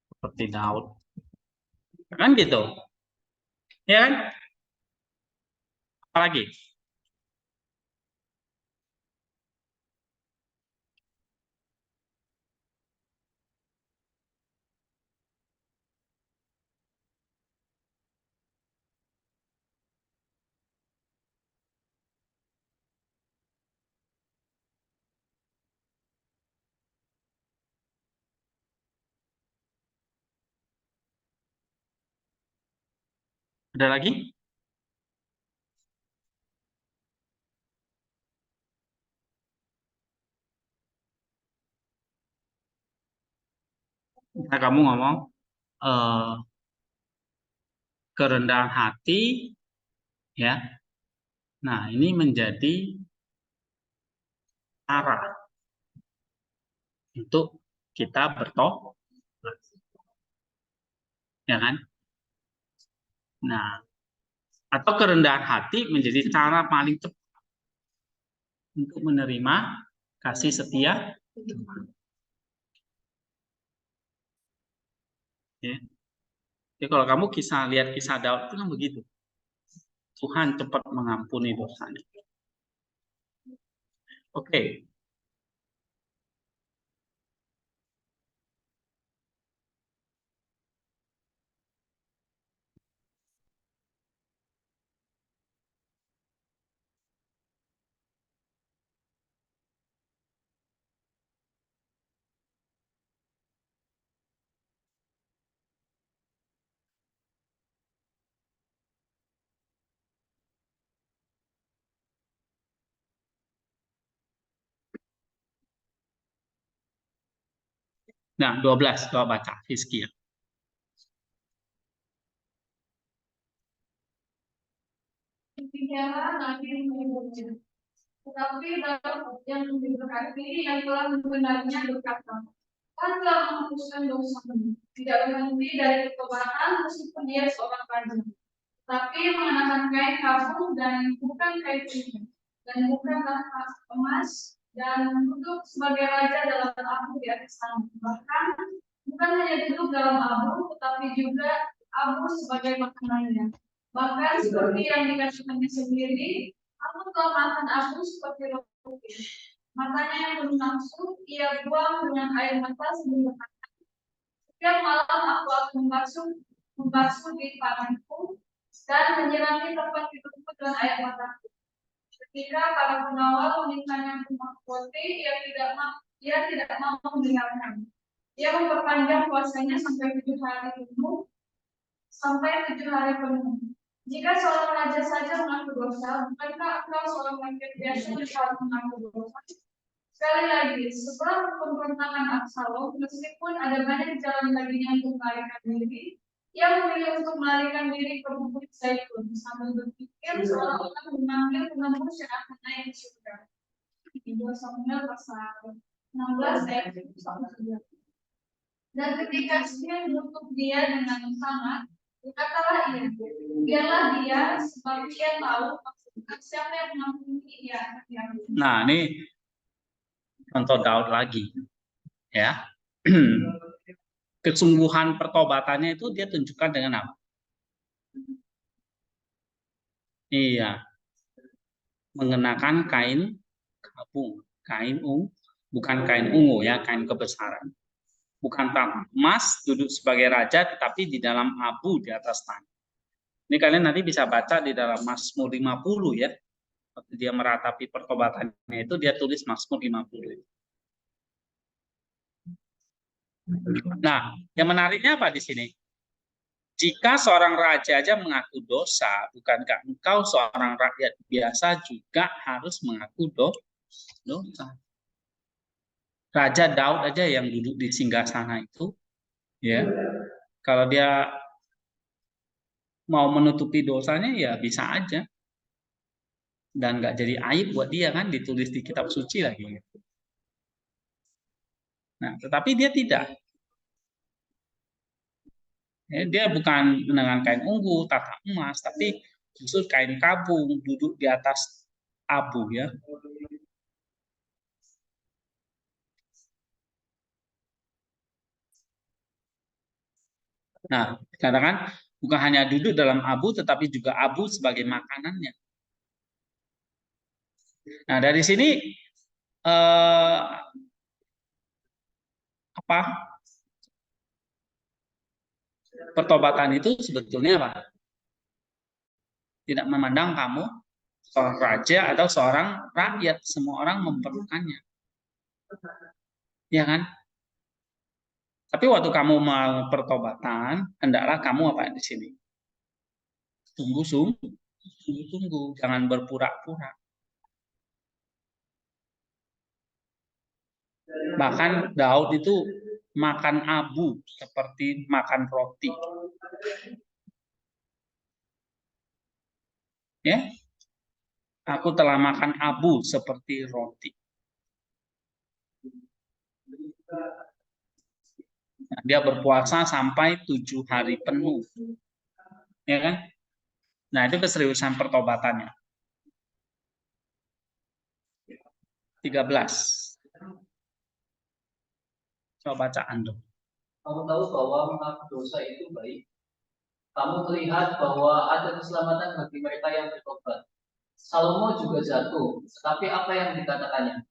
seperti Daud, kan gitu, ya kan? Apalagi? Ada lagi? Nah, kamu ngomong kerendahan hati, ya. Nah, ini menjadi cara untuk kita bertobat, ya kan? Nah, atau kerendahan hati menjadi cara paling cepat untuk menerima kasih setia Tuhan. Ya. Jadi kalau kamu lihat kisah Daud itu kan begitu. Tuhan cepat mengampuni dosanya. Oke. Nah, 12 coba baca Hizkia. Demikianlah Nabi menyebutnya. Tetapi dalam yang diberkati yang telah membenarnya berkata, Tuhan telah menghapuskan dosamu tidak berhenti dari pertobatan meskipun dia seorang raja, tapi mengenakan kain kafan dan bukan kain putih, dan bukan tahta emas, dan duduk sebagai raja dalam abu di atas tanah. Bahkan bukan hanya duduk dalam abu, tetapi juga abu sebagai makanannya. Bahkan seperti yang dikatakannya sendiri, aku telah makan abu seperti roti. Matanya yang belum nafsu, ia buang dengan air mata sebelum makan. Setiap malam aku akan membasuh di tanganku dan menyirami tempat tidurku dengan air mataku. Ketika para pengawal memintanya untuk makan roti, ia tidak mau mendengarkan. Ia memperpanjang puasanya sampai 7 hari penuh. Jika seorang raja saja mengaku dosa, bukankah engkau seorang rakyat biasa yang mengaku dosa? Sekali lagi, setelah pemberontakan Absalom, meskipun ada banyak jalan baginya untuk melarikan diri, ia memilih untuk melarikan diri ke Bukit Zaitun sambil berpikir seolah-olah memanggil penembus yang akan naik ke surga. 2 Samuel pasal 16 ayat 1. Dan ketika dia menutup dia dengan sangat, berkatalah ia, biarlah dia sebab dia tahu maksudnya siapa yang mengampuni dia. Nah, ini contoh Daud lagi, ya. Kesungguhan pertobatannya itu dia tunjukkan dengan apa? Iya, mengenakan kain kabung, bukan kain ungu ya, kain kebesaran. Bukan tahta emas, duduk sebagai raja, tetapi di dalam abu di atas tanah. Ini kalian nanti bisa baca di dalam Mazmur 50 ya. Waktu dia meratapi pertobatannya itu dia tulis Mazmur 50. Nah, yang menariknya apa di sini? Jika seorang raja aja mengaku dosa, bukankah engkau seorang rakyat biasa juga harus mengaku dosa? Raja Daud aja yang duduk di singgasana itu, ya, kalau dia mau menutupi dosanya ya bisa aja, dan nggak jadi aib buat dia kan, ditulis di kitab suci lagi. Nah, tetapi dia tidak. Ya, dia bukan dengan kain ungu, tahta emas, tapi justru kain kabung, duduk di atas abu ya. Nah, katakan bukan hanya duduk dalam abu, tetapi juga abu sebagai makanannya. Nah, dari sini apa? Pertobatan itu sebetulnya apa? Tidak memandang kamu seorang raja atau seorang rakyat, semua orang memerlukannya. Ya kan? Tapi waktu kamu mau pertobatan, hendaklah kamu apa di sini? Tunggu, jangan berpura-pura. Bahkan Daud itu makan abu seperti makan roti. Ya, aku telah makan abu seperti roti. Nah, dia berpuasa sampai 7 hari penuh, ya kan? Nah, itu keseriusan pertobatannya. 13. Coba baca Ando. Kamu tahu bahwa mengaku dosa itu baik. Kamu melihat bahwa ada keselamatan bagi mereka yang bertobat. Salomo juga jatuh, tetapi apa yang dikatakannya?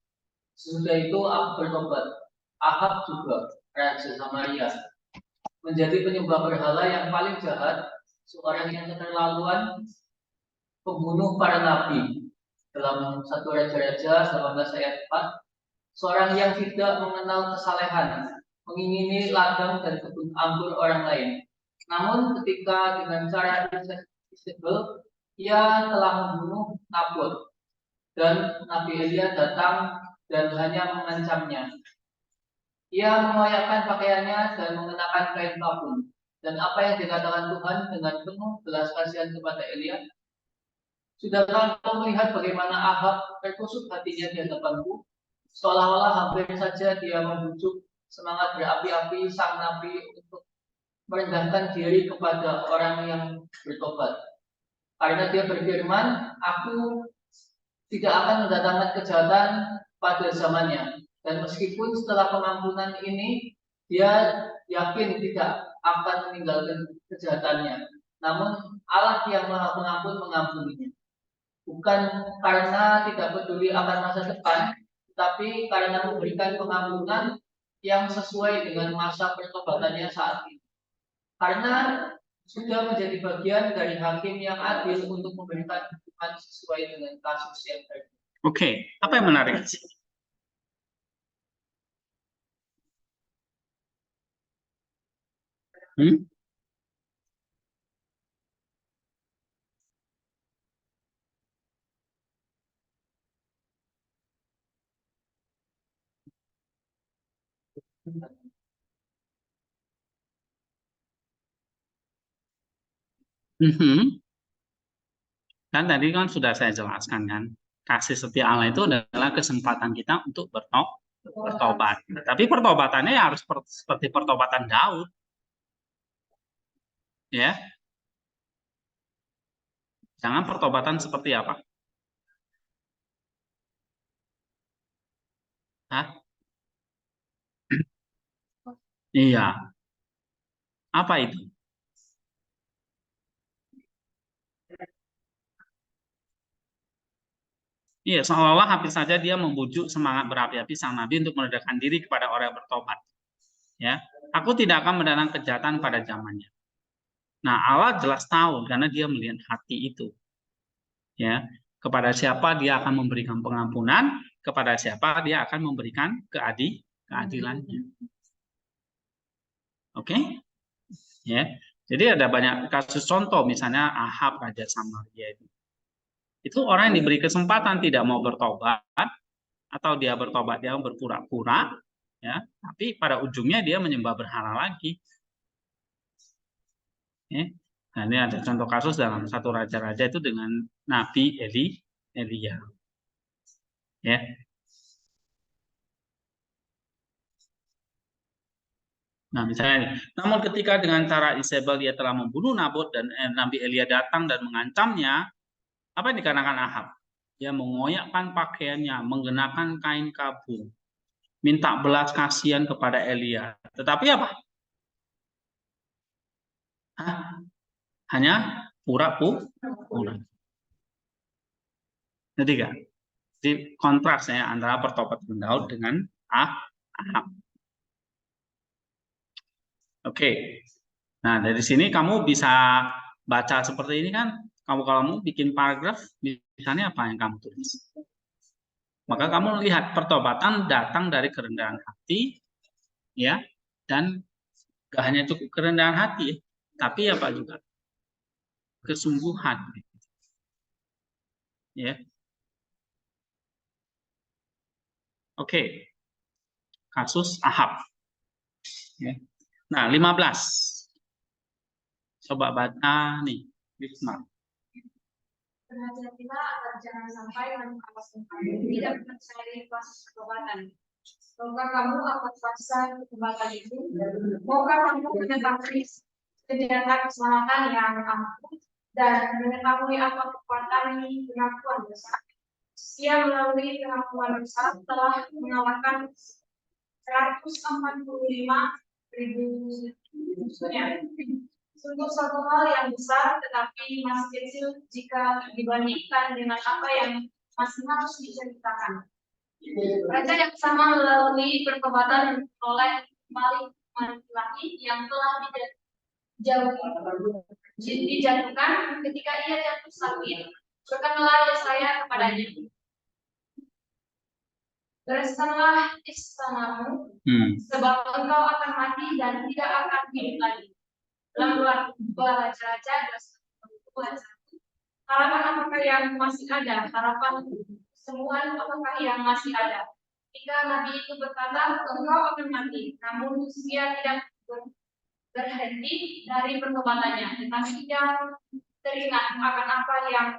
Sesudah itu aku bertobat. Ahab juga, raja Samaria, menjadi penyembah berhala yang paling jahat, seorang yang keterlaluan, pembunuh para nabi. Dalam 1 Raja-Raja 18 ayat 4, seorang yang tidak mengenal kesalehan, mengingini ladang dan kebun anggur orang lain. Namun ketika dengan cara Isabel, ia telah membunuh Nabot, dan Nabi Elia datang dan hanya mengancamnya. Ia mengoyakkan pakaiannya dan mengenakan kain kabung. Dan apa yang dikatakan Tuhan dengan penuh belas kasihan kepada Elia? Sudahkah kau melihat bagaimana Ahab terkusuk hatinya di hadapanku? Seolah-olah hampir saja dia membujuk semangat berapi-api sang nabi untuk merendahkan diri kepada orang yang bertobat. Karena dia berfirman, aku tidak akan mendatangkan kejahatan pada zamannya. Dan meskipun setelah pengampunan ini, dia yakin tidak akan meninggalkan kejahatannya. Namun Allah yang Maha Pengampun mengampuninya. Bukan karena tidak peduli akan masa depan, tetapi karena memberikan pengampunan yang sesuai dengan masa pertobatannya saat ini. Karena sudah menjadi bagian dari hakim yang adil untuk memberikan hukuman sesuai dengan kasus yang terjadi. Oke, apa yang menarik? Hmm? Dan tadi kan sudah saya jelaskan kan, kasih setia Allah itu adalah kesempatan kita untuk bertobat. Tapi pertobatannya harus seperti pertobatan Daud, ya. Jangan pertobatan seperti apa? Hah? Iya. Apa itu? Iya, seolah-olah hampir saja dia membujuk semangat berapi-api sang nabi untuk meledakkan diri kepada orang yang bertobat. Ya, aku tidak akan mendatangkan kejahatan pada zamannya. Nah, Allah jelas tahu karena dia melihat hati itu. Ya, kepada siapa dia akan memberikan pengampunan, kepada siapa dia akan memberikan keadilannya. Oke? Ya. Jadi ada banyak kasus contoh, misalnya Ahab raja Samaria itu. Itu orang yang diberi kesempatan tidak mau bertobat, atau dia bertobat dia berpura-pura, ya, tapi pada ujungnya dia menyembah berhala lagi. Ya. Nah, ini ada contoh kasus dalam satu raja-raja itu dengan Nabi Elia. Ya. Nah, misalnya, namun ketika dengan cara Isabel dia telah membunuh Nabot dan Nabi Elia datang dan mengancamnya, apa yang dikarenakan Ahab? Dia mengoyakkan pakaiannya, mengenakan kain kabung, minta belas kasihan kepada Elia. Tetapi apa? Hanya pura-pura. Jadi kan? Jadi kontrasnya antara pertobatan Daud dengan Ahab. Oke. Nah, dari sini kamu bisa baca seperti ini kan? Kamu bikin paragraf, misalnya apa yang kamu tulis? Maka kamu lihat pertobatan datang dari kerendahan hati, ya, dan gak hanya cukup kerendahan hati, tapi apa juga kesungguhan, ya. Oke, kasus Ahab. Ya. Nah, 15. Coba baca nih, Wisma. Berhati-hatilah agar jangan sampai kamu tidak percaya proses pertobatan. Maukah kamu akan fase pertobatan itu? Maukah kamu mengetahui kejadian keselamatan yang ampuh dan mengetahui apa kekuatan pengakuan dosa? Dia melalui pengakuan dosa telah mengalahkan 145.000 musuhnya. Sungguh suatu hal yang besar, tetapi masih kecil jika dibandingkan dengan apa yang masih harus diceritakan. Raja yang sama melalui pertobatan oleh Malik laki-laki yang telah dijatuhkan ketika ia jatuh sakit. Berkatalah Yesaya kepadanya, bereskanlah istanamu, sebab engkau akan mati dan tidak akan hidup lagi. Dalam dua raja-raja, harapan apakah yang masih ada? Harapan kesembuhan apakah yang masih ada? Jika Nabi itu berkata, engkau akan mati, namun dia tidak berhenti dari pertobatannya, tetapi dia teringat akan apa yang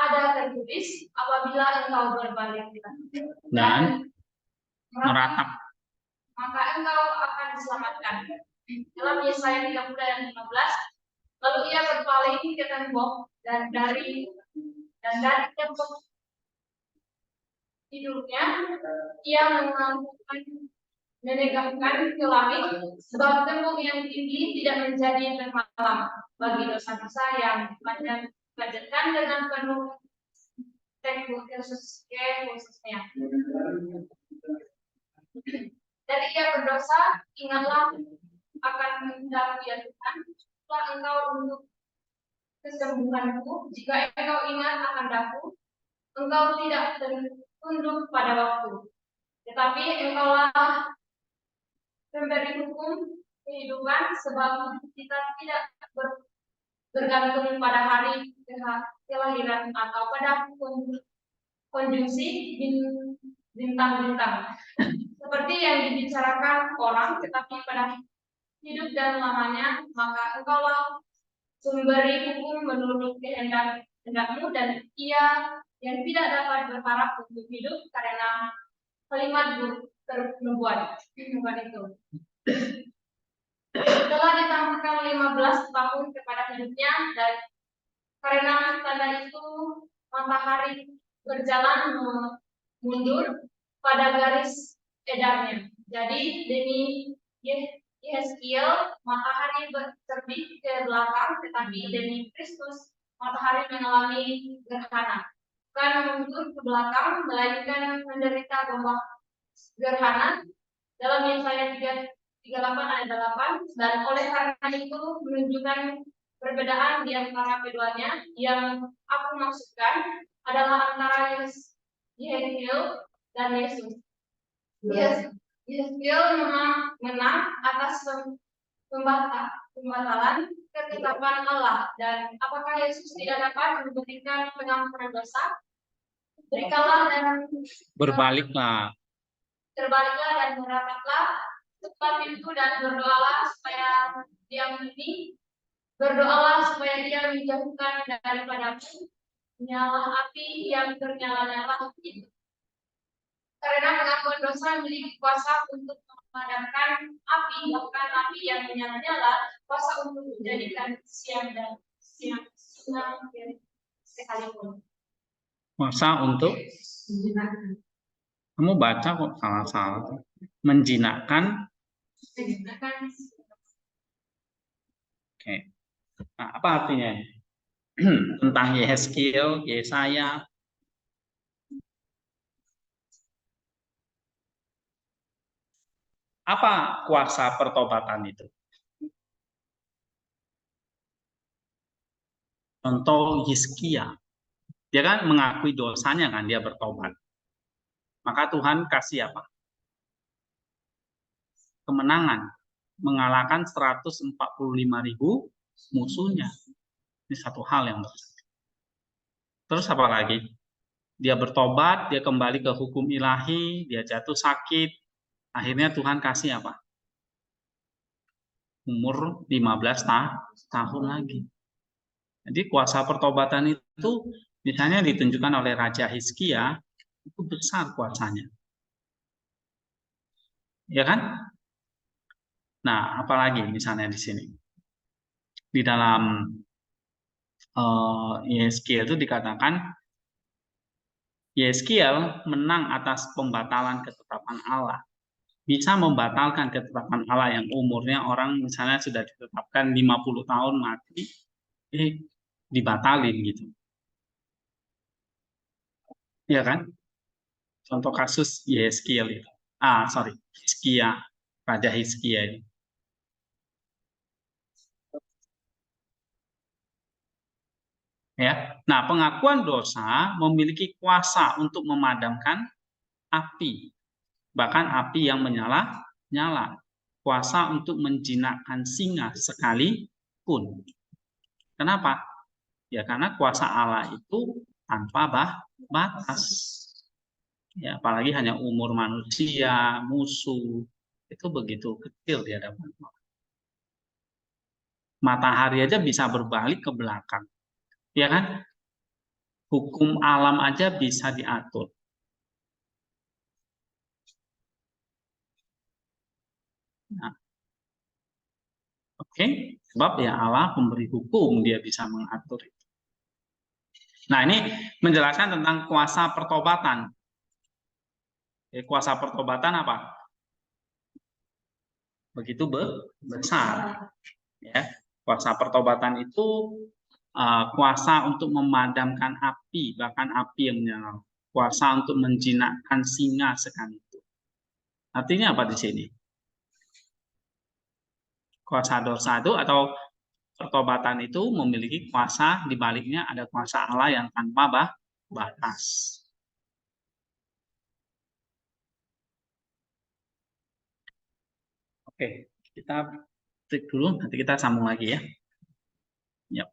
ada tertulis apabila engkau berbalik dan meratap, maka engkau akan diselamatkan. Dalam Yesaya 30 ayat 15, lalu ia berpaling ke tembok dan dari tembok tidurnya ia menegakkan ke langit, sebab tembok yang tinggi tidak menjadi penghalang bagi dosa-dosa yang dipanjatkan dengan penuh tembok khususnya. Dan ia berdosa, ingatlah akan kehendak ya Tuhan, telah engkau untuk kesembuhanku. Jika engkau ingat akan daku, engkau tidak tunduk pada waktu. Tetapi engkaulah pemberi hukum kehidupan, sebab kita tidak bergantung pada hari kelahiran atau pada konjungsi bintang-bintang. Seperti yang dibicarakan orang, tetapi pada hidup dan lamanya, maka engkaulah memberi hukum menurut kehendakmu, dan ia yang tidak dapat berharap untuk hidup karena kalimat perempuan itu. Telah ditambahkan 15 tahun kepada hidupnya, dan karena tanda itu matahari berjalan mundur pada garis edarnya. Jadi demi Yeskiel matahari terbit ke belakang, tetapi demi Kristus matahari mengalami gerhana. Bukan mundur ke belakang, melainkan menderita gelombang gerhana dalam Yesaya 38 ayat 8, dan oleh karena itu menunjukkan perbedaan di antara keduanya. Yang aku maksudkan adalah antara Yeskiel dan Yesus. Yeskiel menang atas pembatalan ketetapan Allah, dan apakah Yesus tidak dapat memberikan pengampunan dosa? Berikanlah dan Berbaliklah dan berangkatlah cepat itu, dan berdoalah supaya dia menjauhkan daripadamu nyala api yang bernyala-nyala itu. Karena pengakuan dosa memiliki kuasa untuk memadamkan api, bahkan api yang menyala-nyala, kuasa untuk menjadikan siang sekalipun. kuasa untuk kamu baca kok salah-salah. Menjinakkan. Oke. Nah, apa artinya? Tentang Yeskiel, Yesaya. Apa kuasa pertobatan itu? Contoh Hizkia, dia kan mengakui dosanya, kan dia bertobat. Maka Tuhan kasih apa? Kemenangan, mengalahkan 145.000 musuhnya. Ini satu hal yang besar. Terus apa lagi? Dia bertobat, dia kembali ke hukum ilahi, dia jatuh sakit. Akhirnya Tuhan kasih apa? Umur 15 tahun lagi. Jadi kuasa pertobatan itu misalnya ditunjukkan oleh Raja Hizkia, itu besar kuasanya. Ya kan? Nah, apalagi misalnya di sini. Di dalam Yeskiel itu dikatakan Yeskiel menang atas pembatalan ketetapan Allah. Bisa membatalkan ketetapan Allah yang umurnya orang misalnya sudah ditetapkan 50 tahun mati, dibatalin gitu. Ya kan? Contoh kasus Yeskiel itu. Hizkia, Raja Hizkia ini. Ya. Nah, pengakuan dosa memiliki kuasa untuk memadamkan api. Bahkan api yang menyala-nyala. Kuasa untuk menjinakkan singa sekalipun. Kenapa? Ya karena kuasa Allah itu tanpa batas. Ya, apalagi hanya umur manusia, musuh, itu begitu kecil di hadapan Allah. Matahari aja bisa berbalik ke belakang. Ya kan? Hukum alam aja bisa diatur. Nah, Oke, sebab ya Allah pemberi hukum, dia bisa mengatur itu. Nah, ini menjelaskan tentang kuasa pertobatan. Kuasa pertobatan apa? Begitu besar. Ya, kuasa pertobatan itu kuasa untuk memadamkan api, bahkan api yang menyala. Kuasa untuk menjinakkan singa sekalipun. Artinya apa di sini? Kuasa dosa itu atau pertobatan itu memiliki kuasa, di baliknya ada kuasa Allah yang tanpa batas. Oke, kita break dulu, nanti kita sambung lagi ya. Yap.